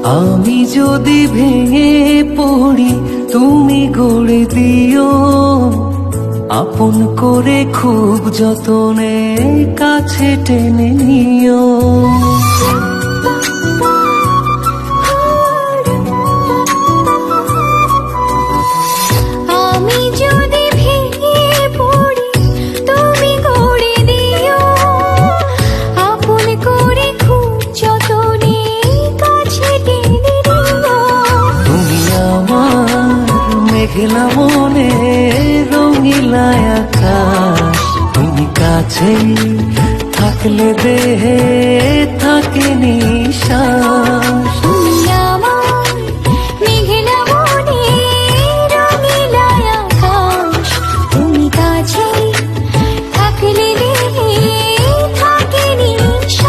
আমি যদি ভেঙে পড়ি তুমি গড়ে দিও, আপন করে খুব যতনে কাছে টেনে নিও। আমি যদি ভেঙে পড়ি তুমি গড়ে দিও, আপন করে খুব যতনে কাছে টেনে নিও। তুমি আমার মেঘলা মনে রঙিলা আকাশ, তুমি কাছে থাকলে দেহে থাকে নিশ্বাস। তুমি আমার মেঘলা মনে রঙিলা আকাশ, তুমি কাছে থাকলে দেহে থাকে নিশ্বাস।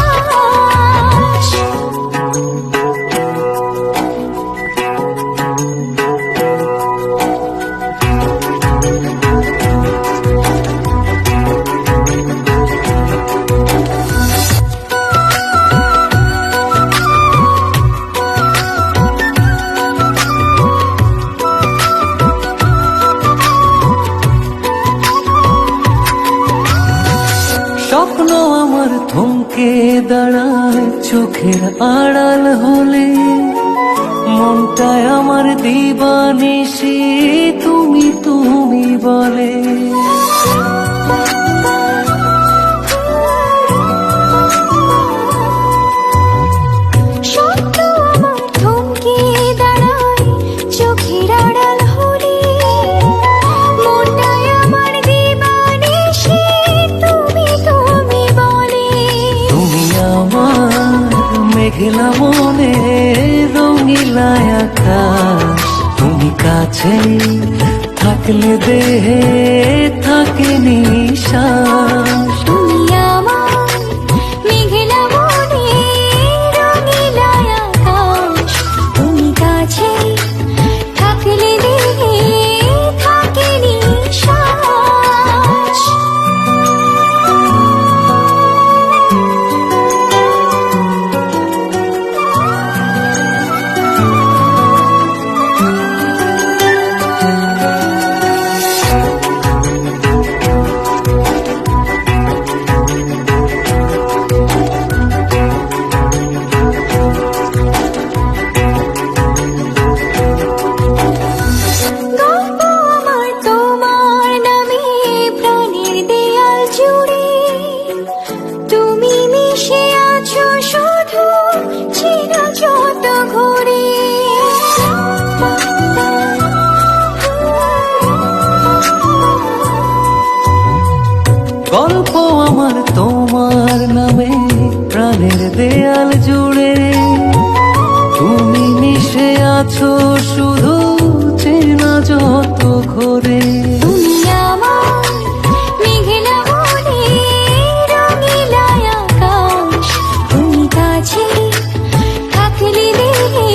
স্বপ্ন আমার থমকে দাঁড়ায় চোখের আড়াল হলে, মনটায় আমার দিবানিশি তুমি তুমি বলে। স্বপ্ন আমার থমকে দাঁড়ায় চোখের আড়াল হলে, মনটায় আমার দিবানিশি তুমি তুমি বলে। তুমি আমার মেঘলা মনে রঙিলা আকাশ, তুমি কাছে থাকলে দেহে থাকে নিশ্বাস। তুমি আমার মেঘলা মনে রঙিলা আকাশ, তুমি কাছে থাকলে দেহে থাকে নিশ্বাস। গল্প আমার তোমার নামে প্রাণের দেয়াল জুড়ে, তুমি মিশে আছো শুধু চেনা যত ঘুরে। গল্প আমার তোমার নামে প্রাণের দেয়াল জুড়ে, তুমি মিশে আছো শুধু চেনা যত ঘরে। তুমি আমার মেঘলা মনে রঙিলা আকাশ, তুমি কাছে থাকলে দেহে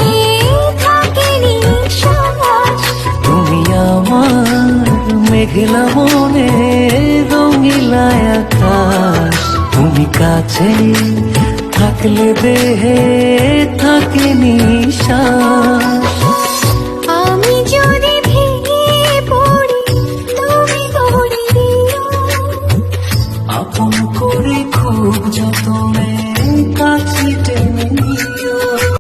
থাকে নিশ্বাস। তুমি আমার মেঘলা মনে রঙিলা আকাশ, তুমি কাছে থাকলে দেহে থাকে